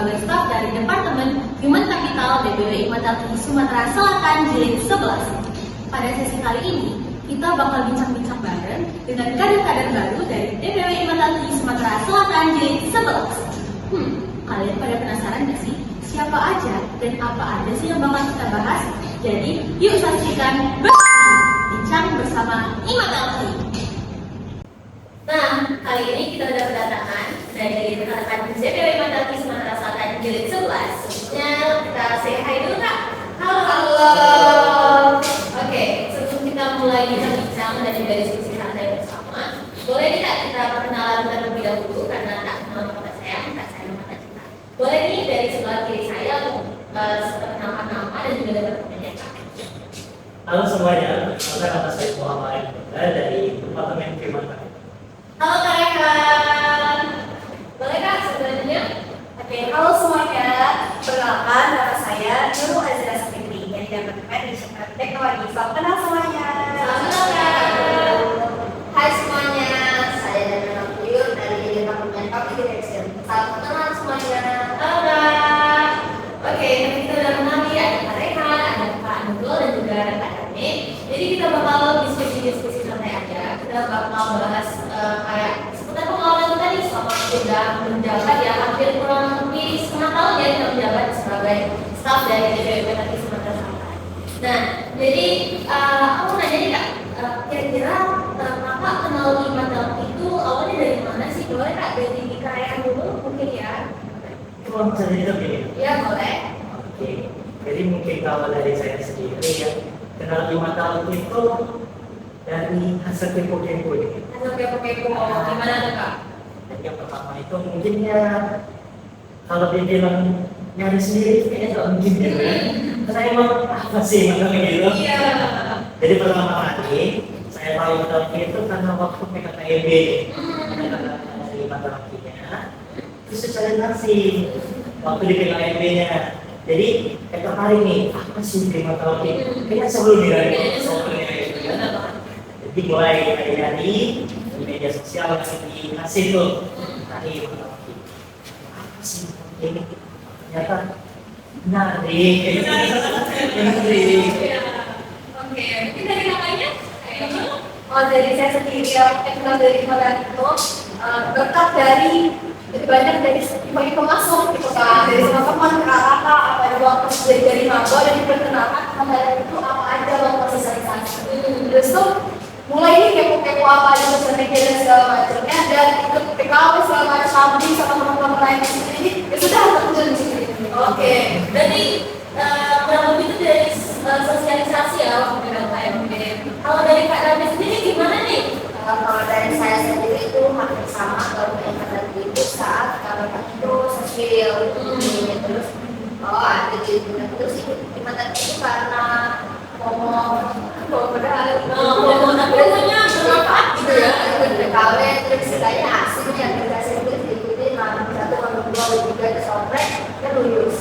sebagai staf dari Departemen Human Capital DPW Hikmat Tinggi Sumatera Selatan Jilid 11. Pada sesi kali ini, kita bakal bincang-bincang bareng dengan kader-kader baru dari DPW Hikmat Tinggi Sumatera Selatan Jilid 11. Kalian pada penasaran gak sih? Siapa aja dan apa aja sih yang bakal kita bahas? Jadi, yuk saksikan bincang bersama Hikmat Tinggi. Nah, kali ini kita sudah kedatangan dari rekan-rekan DPW Hikmat Tinggi Sumatera Selatan Jilid 11. Sebelumnya kita say hi dulu, Kak. Halo. Oke, sebelum kita mulai bincang-bincang dan juga diskusi santai bersama, boleh nih Kak kita perkenalan terlebih dahulu karena tak kenal maka saya maka kita. Boleh nih dari sebelah kiri saya perkenalkan nama dan juga departemennya Kak. Halo semuanya, nama saya Muhammad dari Departemen Human Capital. Halo Kak Rehan. Boleh Kak sebenarnya? Oke, halo semuanya. Perkenalkan nama saya Nurul Azra Sapitri yang Departemen Riset Teknologi. Salam kenal semuanya. Salam kenal Kak. Hai semuanya, saya Dana Puyur dari Departemen Public Direction. Salam kenal semuanya. Halo Kak. Oke, kita udah kenal nih ada Kak Rehan, ada Kak Nurul dan juga ada Kak Dani. Jadi kita bakal diskusi santai aja. Kita bakal bahas kayak seputar pengalaman kita nih selama sudah menjabat ya hampir kurang lebih setengah tahun ya kita menjabat sebagai staf dari DPW Tinggi Sumatera Selatan. Nah, jadi aku nanya nih Kak, kira-kira Kakak kenal Hikmat itu awalnya dari mana sih? Boleh Kak dari Kak dulu mungkin ya? Kalau bisa jadi begini. Iya boleh. Oke, jadi mungkin kalau dari saya sendiri ya, kenal Hikmat itu dari hasil kepo-kepo ini. Hasil kepo-kepo, gimana tuh Kak? Jadi yang pertama itu mungkin ya, kalau dibilang nyari sendiri kayaknya nggak mungkin gitu ya. Karena emang apa sih makanya gitu. Iya. Jadi pertama kali saya tahu itu karena waktu PKKMB dari matematikanya, terus saya cari nasi waktu di PKKMB-nya. Jadi tertarik nih, apa sih matematik? Kayaknya sebelum dari soalnya gitu ya. Jadi mulai dari di media sosial yang dikasih tuh tadi matematik. Apa sih ini? Ternyata menarik. Oke, mungkin dari kakaknya? Oh, dari saya sendiri yang kenal dari Hikmat itu berkat dari banyak dari bagi pemasuk gitu kan, dari teman-teman kakak apa juga dari maba dan diperkenalkan kemarin itu apa aja bang sosialisasi. Terus tuh mulai ini kepo-kepo apa aja sosial media dan segala macamnya dan ikut PKW segala macam samping sama teman-teman lain di sini ya sudah terjun di sini. Oke, berarti kurang lebih itu dari sosialisasi ya waktu PKKM. Kalau dari Kak Rami sendiri gimana nih? Kalau dari saya sendiri itu hampir sama kalau Hikmat itu saat kami itu sosial terus ada di terus Hikmat itu karena ngomong Tapi punya bermanfaat gitu ya? PKW terus istilahnya asing yang dikasih itu diikuti satu kalau dua tiga itu sontrek kan lulus.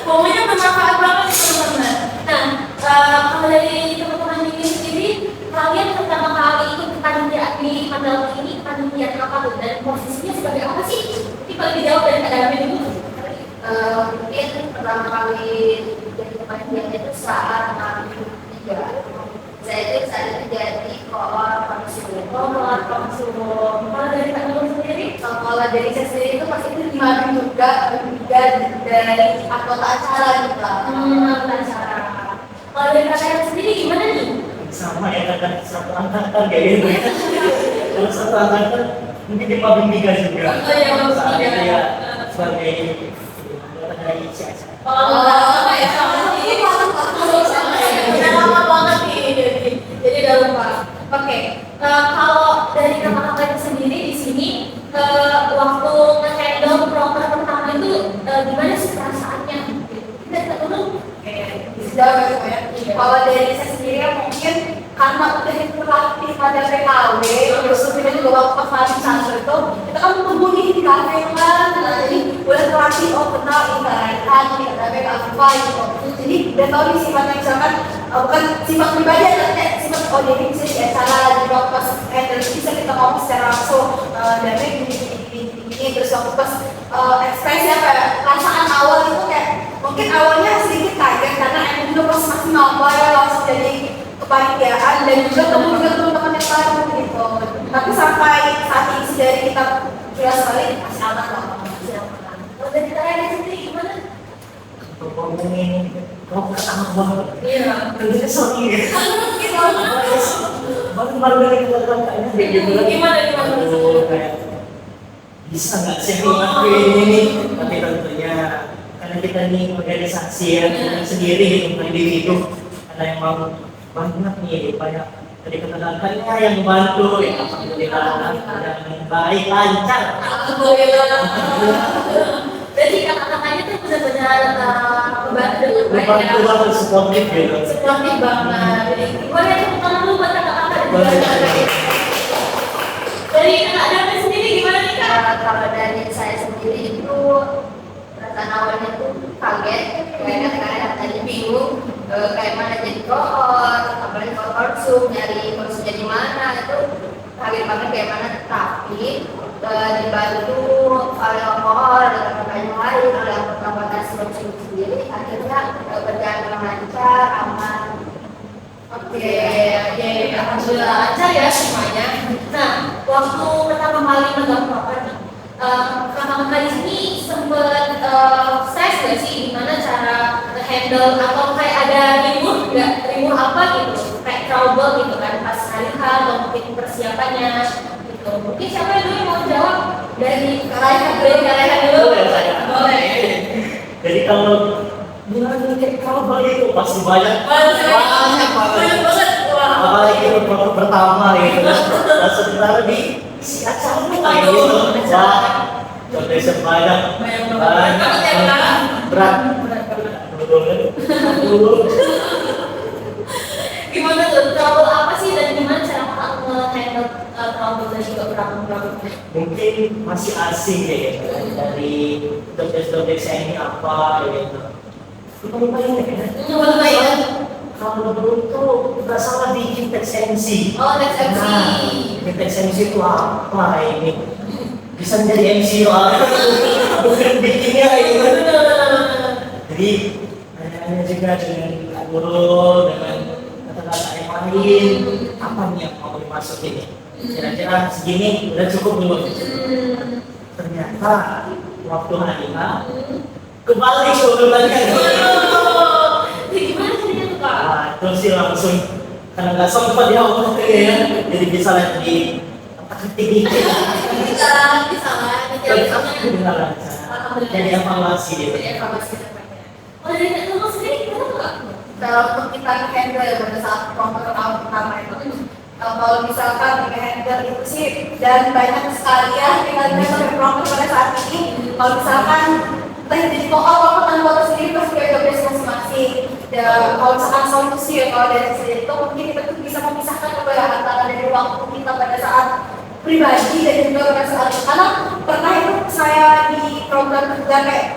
Pokoknya bermanfaat banget teman-teman. Nah, kalau dari teman-teman ini sendiri, kalian pertama kali ikut kepanitiaan di Mandalika ini kepanitiaan apa tuh dan posisinya sebagai apa sih? Nanti kalau dijawab dari Kak Dami dulu. Mungkin pertama kali jadi kepanitiaan itu saat kami tiga. Saya itu saat itu jadi koor konsul. Kalau dari Kak Dami sendiri? Kalau dari saya sendiri itu pasti itu dimana juga dari anggota acara gitu lah. Acara. Kalau dari Kak Dami sendiri gimana nih? Sama ya kan satu angkatan kayak gitu ya. Kalau satu angkatan mungkin di Mabung 3 juga. Oh iya, Mabung 3. Saat itu ya sebagai anggota dari ICS. Lama ya sama sih. Udah lama banget nih jadi udah lupa. Oke, kalau dari kakak-kakak sendiri di sini waktu nge-handle proker pertama itu gimana sih perasaannya? Kita dulu. Jauh ya. Kalau dari saya sendiri mungkin karena udah terlatih pada PKW, terus kita juga waktu pas santri itu kita kan menghubungi di kafe kan, jadi udah terlatih kenal interakan, ada apa gitu. Jadi udah tahu nih sifatnya misalkan bukan sifat pribadi atau sifat jadi bisa di acara juga pas bisa kita ngomong secara langsung dan ini terus waktu pas ekspresi apa ya, perasaan awal itu kayak mungkin awalnya sedikit kaget karena emang juga pas masih nambah ya langsung jadi kepanitiaan dan juga teman-teman yang baru gitu. Tapi sampai saat ini sih dari kita jelas sekali masih aman lah, masih aman. Kalau dari kalian sendiri gimana? Untuk ngomongin kalau pertama banget. Iya. Tentunya sorry ya. Gimana? Baru dari keluarga kayaknya gitu kan. Gimana? Aduh, kayak bisa nggak sih aku ngelakuin ini? Tapi tentunya karena kita ini organisasi ya, kita sendiri gitu, individu. Karena emang banyak nih, banyak dari keterangannya yang membantu ya, alhamdulillah ada yang baik, lancar. Alhamdulillah. Jadi kata-katanya tuh benar-benar membantu dengan baik ya. Membantu banget, supportif gitu. Supportif banget. Jadi gimana itu perlu buat kata-kata dari kakak David sendiri gimana nih kak? Kalau dari saya sendiri itu perasaan awalnya tuh kaget, kayak kadang-kadang tadi bingung kayak mana jadi kohor, apalagi kalau korsum, nyari korsumnya di mana itu kaget banget kayak mana. Tapi dibantu oleh kohor, oleh kakak yang lain, oleh anggota korsum sendiri, akhirnya berjalan dengan lancar, aman. Oke, ya, alhamdulillah lancar ya semuanya. Nah, waktu pertama kali megang proker, pertama kali ini sempat stres nggak sih gimana cara handle atau kayak ada libur nggak, libur apa gitu, kayak trouble gitu kan pas hari H atau mungkin persiapannya gitu. Mungkin siapa yang dulu mau jawab dari kalian dulu? Boleh. Jadi kalau gimana nih kayak kalau begitu pasti banyak Banyak banget. apalagi untuk pertama gitu dan sebentar di si acara kayak gitu wah contohnya sebanyak berat Gimana tuh trouble apa sih dan gimana cara kamu handle trouble dan juga problem? mungkin masih asing ya gitu kan, dari dompet saya ini apa gitu lupa ya kalau dulu tuh nggak salah bikin teks MC. Oh, teks MC. Nah, bikin teks MC itu apa ini? Bisa menjadi MC lah, bukan bikinnya gitu. Jadi hanya juga dengan guru, dengan kata-kata yang lain, apa nih yang mau dimasukin ya? Kira-kira segini udah cukup belum? Ternyata waktu hari H kebalik urutannya. Gimana caranya tuh kak? Nah, terus sih langsung karena nggak sempat ya waktu ya, jadi bisa lihat di ketik dikit. Bisa lah, Jadi evaluasi gitu. Oh, dari teman sendiri gimana tuh kak? Kalau untuk kita handle pada saat proker tahun pertama itu, kalau misalkan kita handle itu sih dan banyak sekali ya kita sampai proker pada saat ini. Kalau misalkan kita jadi kohor anggota sendiri pasti ada tugas masing-masing. Dan kalau misalkan solusi ya kalau dari sendiri itu mungkin kita tuh bisa memisahkan antara dari waktu kita pada saat pribadi dan juga pada saat karena pernah itu saya di program kerja kayak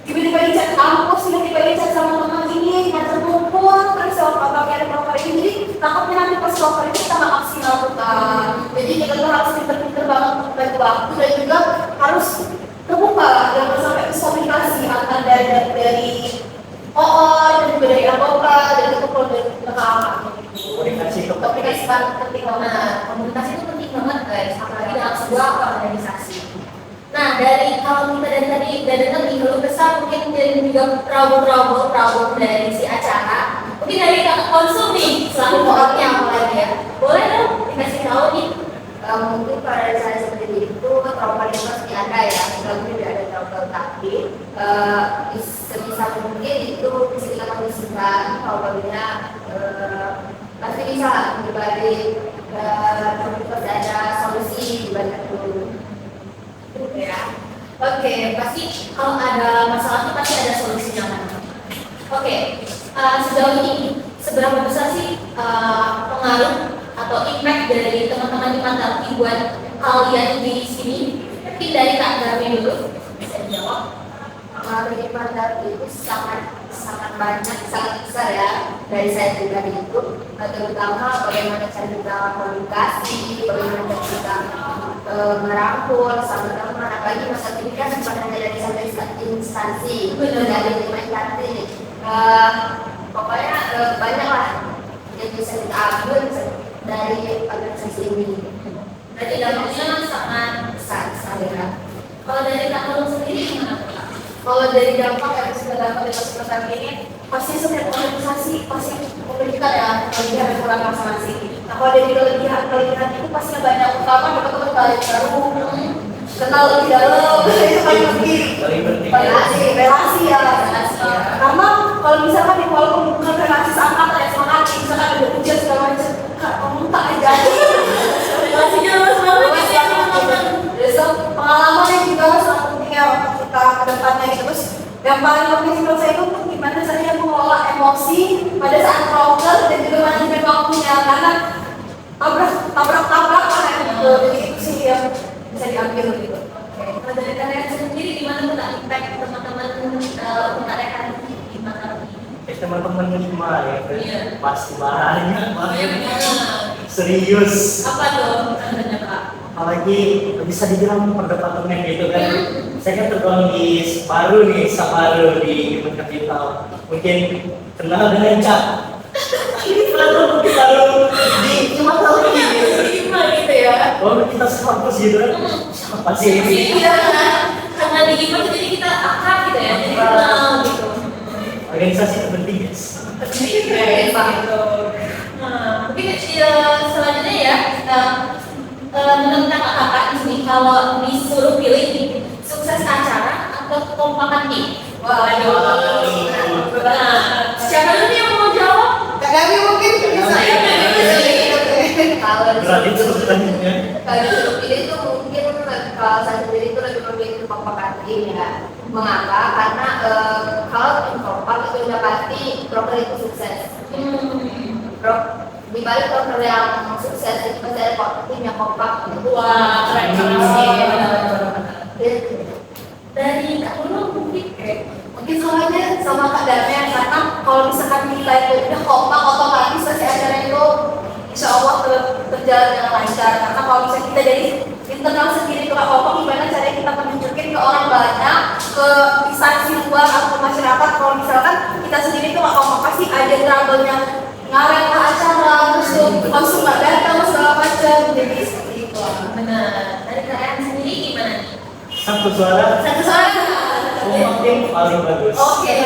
tiba-tiba dicat kampus, tiba-tiba dicat sama teman ini ngajar kumpul terus apa ada program ini, jadi takutnya nanti pas program itu kita nggak maksimal tuh kan. Jadi kita tuh harus pinter-pinter banget untuk bagi waktu dan juga harus terbuka dan sampai komunikasi antara dari dan juga dari anggota dan juga dari kakak. Komunikasi penting banget. Komunikasi itu penting banget guys, apalagi dalam sebuah organisasi. Nah, dari kalau kita dari tadi udah dengar nih keluh kesah mungkin dari juga problem dari si acara. Mungkin dari kakak konsum nih, selalu orangnya apalagi ya. Boleh dong dikasih tahu nih. Mungkin pada saya sendiri itu trouble itu pasti ada ya, nggak mungkin tidak ada trouble, tapi sebisa mungkin itu bisa kita kondisikan trouble-nya pasti bisa dibalik pasti ada solusi dibalik dulu ya. Oke, pasti kalau ada masalah itu pasti ada solusinya kan. Oke, sejauh ini seberapa besar sih pengaruh atau impact dari teman-teman di Mantalki buat kalian di sini? Mungkin dari Kak Darmi dulu bisa dijawab. Pengaruh di Mantalki itu sangat banyak, sangat besar ya dari saya pribadi itu, terutama bagaimana cara kita komunikasi, bagaimana cara kita merangkul sama teman, apalagi masa ini kan bukan hanya dari satu instansi, dari lima instansi. Pokoknya banyak lah yang bisa kita ambil dari organisasi ini. Berarti dampaknya sangat Besar sekali ya. Kalau dari Kak Nurul sendiri gimana Kak? Kalau dari dampak yang bisa dapat dari program ini, pasti setiap organisasi pasti memberikan ya kelebihan dan kekurangan masing-masing. Nah, kalau dari kelebihan itu pastinya banyak, utama dapat teman baru, kenal lebih dalam, itu paling penting. Relasi ya. Karena kalau misalkan di walaupun bukan relasi seangkatan ya semangat, misalkan ada ujian segala macam, Kak, kamu tak aja. Relasinya luas banget ya teman-teman. Besok pengalaman yang juga sangat penting ya untuk kita ke depannya gitu. Terus yang paling penting menurut saya itu gimana caranya mengelola emosi pada saat proker dan juga manajemen waktunya, karena tabrak kan ya. Jadi itu sih yang bisa diambil gitu. Kalau dari kalian sendiri gimana tuh Kak impact teman-teman untuk kalian gimana? Teman-teman semua ya, Iya. pasti banyak serius. Apa tuh contohnya Kak? Apalagi bisa dibilang perdebatannya gitu kan. Saya kan tergolong di Separu di Human Capital. Mungkin kenal dengan Cak. Ini baru di cuma tahu Gimana gitu ya? oh kita sekampus gitu kan. Siapa sih ini? Iya, karena di gimana jadi kita akrab gitu ya, jadi kenal gitu. Organisasi terpenting guys. Gitu. Nah, mungkin selanjutnya ya, menurut kakak-kakak di sini kalau disuruh pilih nih, sukses acara atau kekompakan tim? Nah, siapa dulu nih yang mau jawab? Kak Gabi mungkin bisa ya. Kalau Berarti itu pertanyaannya. kalau disuruh pilih itu mungkin kalau saya sendiri itu lebih memilih kekompakan tim ya. Mengapa? Karena kalau tim kompak itu udah pasti proker itu sukses. Di balik proker yang sukses itu pasti ada tim yang kompak. Wah, keren banget sih. Gitu. Dari Kak Nurul mungkin Mungkin soalnya sama Kak Damia, karena kalau misalkan kita itu udah kompak otomatis pasti acara itu insya Allah berjalan dengan lancar. Karena kalau misalnya kita dari internal sendiri tuh kompak, gimana caranya kita menunjukin ke orang banyak, ke instansi luar atau ke masyarakat. Kalau misalkan kita sendiri tuh kompak pasti ada trouble-nya, ngarep lah acara, terus tuh langsung nggak datang segala macam. Jadi seperti itu. benar. Dari kalian sendiri gimana nih? Satu suara. Satu soal. Kompak tim paling bagus. Oke.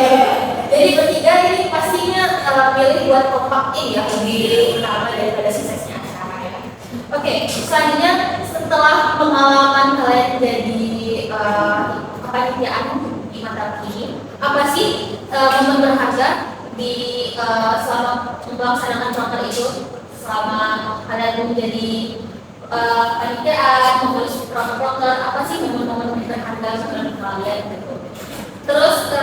Jadi bertiga ini pastinya pilih buat kompak ini ya, lebih utama daripada suksesnya acara ya. Oke, selanjutnya setelah pengalaman kalian jadi kepanitiaan di mata ini, apa sih momen berharga di selama melaksanakan proker itu, selama kalian menjadi panitiaan, mengurus proker, apa sih momen-momen berharga menurut kalian gitu? Terus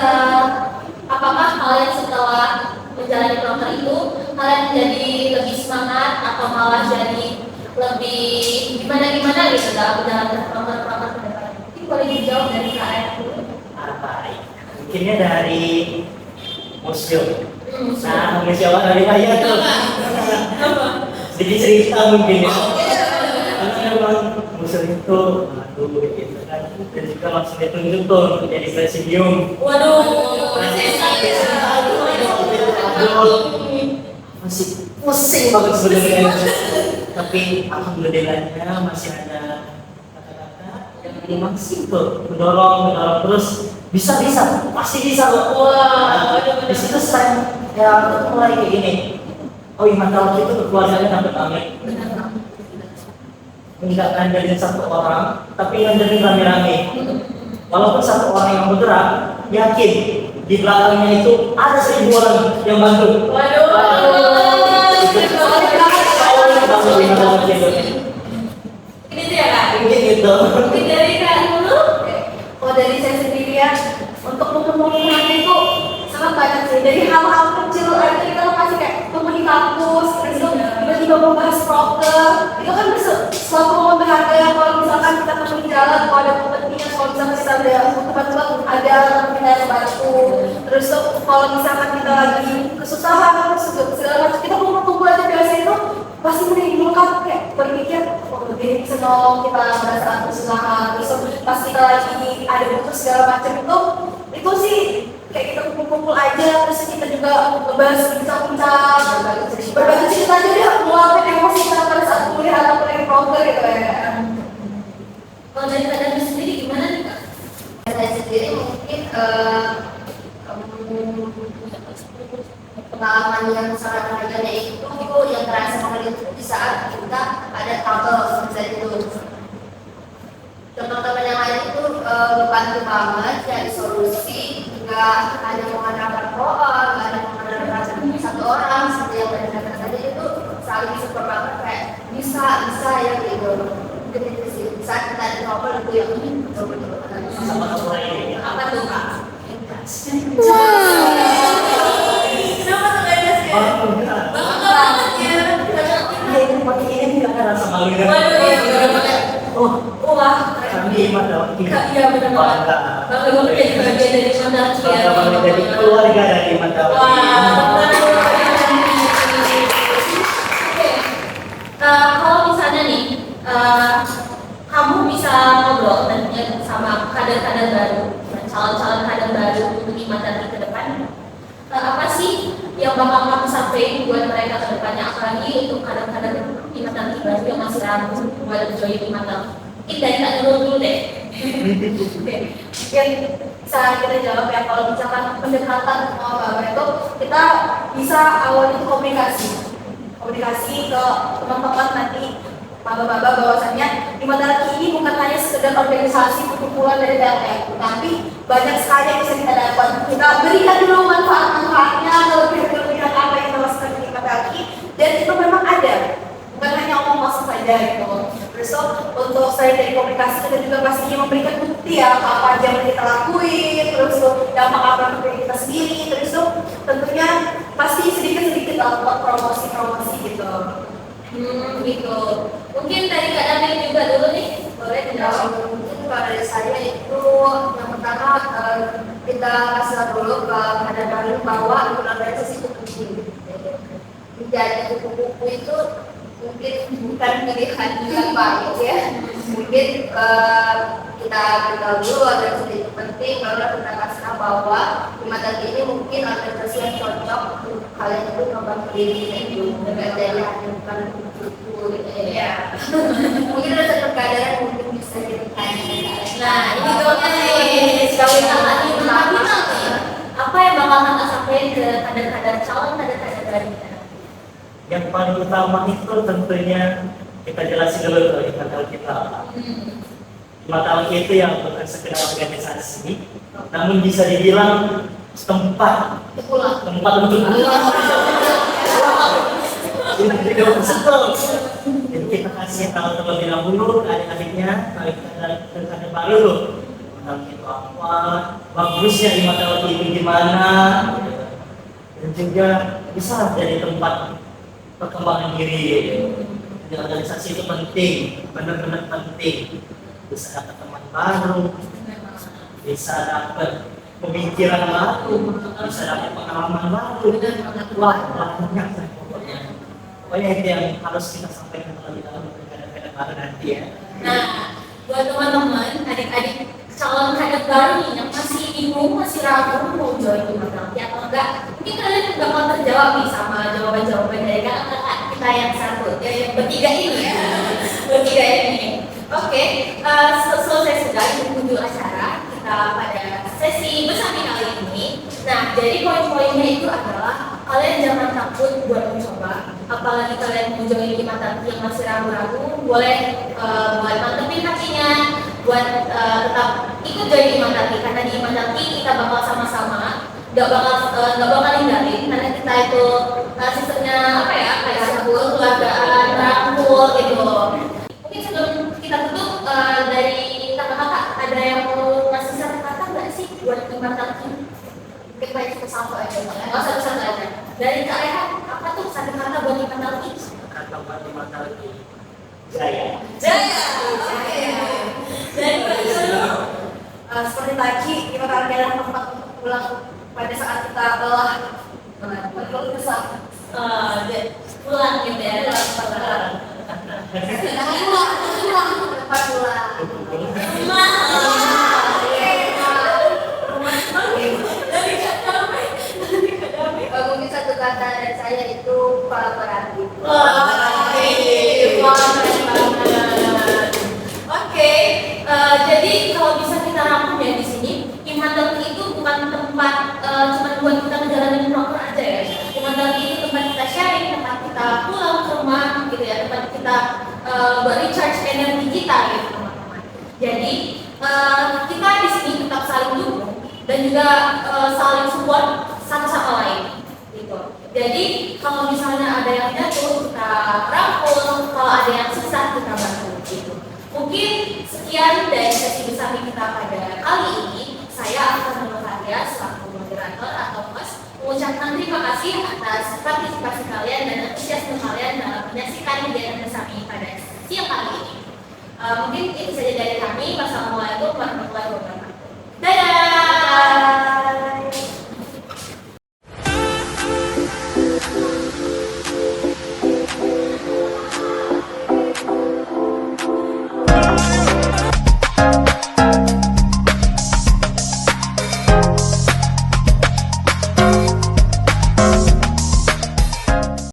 apakah kalian setelah menjalani proker itu kalian jadi lebih semangat atau malah jadi lebih gimana gitu dalam menjalankan proker ke depan? Mungkin boleh dijawab dari kalian dulu. Baik. Mungkinnya dari museum. Museum. Nah, museum dari Raya tuh. Sedikit cerita mungkin ya. Karena memang museum itu gitu kan. Dan juga langsung ditunjuk tuh untuk jadi presidium. Waduh, Masih pusing banget sebenarnya. Tapi alhamdulillahnya masih ada kata-kata yang memang simple, mendorong terus bisa pasti bisa kok. Wah, Nah, di situ saya ya mulai kayak gini. Oh iya, kalau itu keluarganya dapat amit. Enggak ngandelin satu orang, tapi ngandelin rame-rame. Walaupun satu orang yang bergerak, yakin di belakangnya itu ada 1000 orang yang bantu. Ini tuh ya Kak. Mungkin gitu. Mungkin dari Kak dulu. Kalau dari saya sendiri ya, untuk momen-momen itu sangat banyak sih. Dari hal-hal kecil aja kita kasih kayak temen di kampus, terus itu tiba-tiba membahas proker, itu kan suatu momen berharga ya. Kalau misalkan kita ketemu di jalan, kalau ada kepentingan, kalau misalkan kita ada tiba-tiba ada teman kita yang bantu, terus tuh kalau misalkan kita lagi kesusahan, terus segala macam kita kumpul-kumpul aja biasa itu pasti mulai dulu kan kayak berpikir ini senang kita merasa berusaha terus pas kita lagi ada butuh segala macam itu sih kayak kita kumpul-kumpul aja terus kita juga ngebahas bincang-bincang berbagi cerita aja deh meluapkan emosi kita pada saat kuliah atau lagi proker gitu ya. Kalau dari kalian sendiri gimana nih Kak? Saya sendiri mungkin pengalaman yang sangat berharga itu yang terasa sekali itu di saat kita ada tabel seperti itu. Teman-teman yang lain itu bantu banget cari solusi, nggak hanya mengandalkan doa, nggak hanya mengandalkan satu orang seperti yang benar saja itu saling support banget kayak bisa ya gitu. Mungkin itu sih saat kita ada tabel itu yang betul-betul Sama-sama lain. Apa tuh Kak? Kenapa tuh nggak ada sih? Oh, enggak. Banget ya. Iya, ini pakai ini nggak ada rasa malu ya. Waduh, iya. Oh, Wah, kami mata iya benar banget. Bang Ibu menjadi bagian dari Mandalki ya. Bangga menjadi keluarga dari mata. Wah, oke. Kalau misalnya nih, kamu bisa ngobrol nantinya sama kader-kader baru, calon-calon kader baru untuk di Mandalki ke depan. Apa sih yang bakal kamu sampaikan buat mereka ke depannya, apalagi untuk kader-kader di Mandalki baru yang masih ragu buat join di Mandalki? Mungkin dari Kak Nurul dulu deh. Oke, yang bisa kita jawab ya kalau misalkan pendekatan sama Bapak itu kita bisa awal itu komunikasi ke teman-teman nanti maba-maba bahwasannya di Mandalki ini bukan hanya sekedar organisasi perkumpulan dari PLN, tapi banyak sekali yang bisa kita dapat. Kita berikan dulu manfaat-manfaatnya, kelebihan apa yang kita rasakan di Mandalki, dan itu memang ada, bukan hanya omong kosong saja gitu. Terus untuk selain dari komunikasi kita juga pastinya memberikan bukti ya apa aja yang kita lakuin, terus dampak apa yang kita sendiri, terus tentunya pasti sedikit-sedikit buat promosi gitu. Gitu. Mungkin dari Kak Damir juga dulu nih, boleh dijawab. Mungkin kalau dari saya itu yang pertama kita kasih dulu ke kader baru bahwa ikut organisasi itu penting. Menjadi kupu-kupu itu mungkin bukan pilihan yang baik ya. Mungkin kita beritahu dulu organisasi itu penting, lalu kita kasih tahu bahwa di Mandalki ini mungkin organisasi yang cocok untuk kalian itu kembang diri itu dengan dari bukan kupu-kupu gitu ya. Mungkin ada satu keadaan mungkin bisa ditekan. Nah, ini dong nih, sekali lagi apa yang bakal Kakak sampaikan ke kader-kader calon kader-kader baru kita? Yang paling utama itu tentunya kita jelasin dulu ke internal kita. Mandalki itu yang bukan sekedar organisasi, namun bisa dibilang tempat untuk pulang. Ini juga bersentuh. Jadi kita kasih tahu terlebih dahulu ke adik-adiknya, kalau kita ada baru Mandalki itu apa, bagusnya di Mandalki itu gimana, dan juga bisa jadi tempat perkembangan diri. Jadi organisasi itu penting, benar-benar penting. Bisa dapat teman baru, bisa dapat pemikiran baru, bisa dapat pengalaman baru. Wah, banyak pokoknya. Pokoknya itu yang harus kita sampaikan terlebih dahulu ke kader-kader baru nanti ya. Nah, buat teman-teman, adik-adik calon kader baru nih yang masih bingung, masih ragu mau join di Mandalki atau enggak, mungkin kalian juga bakal terjawab nih sama jawaban-jawaban dari kakak kita yang satu, yang bertiga ini ya, bertiga ini. Oke, selesai sudah di ujung acara kita pada sesi bersama kali ini. Nah, jadi poin-poinnya itu adalah kalian jangan takut buat mencoba, apalagi kalian mau join di Mandalki yang masih ragu-ragu, boleh buat mantepin hatinya, buat tetap ikut join di Mandalki, karena di Mandalki kita bakal sama-sama, nggak bakal ninggalin, karena kita itu sistemnya apa ya, kayak keluargaan, rangkul gitu. Mungkin sebelum kita tutup dari kakak-kakak ada yang mau ngasih satu kata nggak sih buat di Mandalki? Kita satu aja. Oh, satu-satu aja. Dari Kak Rehan, apa tuh satu kata buat di Mandalki? Kata buat di Mandalki, jaya. Jaya. Oke. Dari Kak Nurul, Seperti tadi kita akan dalam tempat untuk pulang pada saat kita lelah berkeluh kesah. pulang gitu ya. pulang. Mungkin satu kata dari saya itu kolaboratif. Oke, jadi kalau bisa kita rangkum ya di sini, iman terti itu bukan tempat cuma buat kita ngejalanin proker aja ya. Iman terti itu tempat kita sharing, tempat kita pulang ke rumah gitu ya, tempat kita recharge energi kita gitu teman-teman. Jadi kita di sini tetap saling dukung dan juga saling support satu sama lain gitu. Jadi kalau misalnya ada yang jatuh kita rangkul, kalau ada yang susah kita bantu gitu. Mungkin sekian dari sesi besar kita pada kali ini. Saya akan Nurhaya selaku moderator atau host mengucapkan terima kasih atas partisipasi kalian dan antusiasme kalian dalam menyaksikan kegiatan bersama pada siang kali ini. Mungkin itu saja dari kami. Wassalamualaikum warahmatullahi wabarakatuh. Dadah.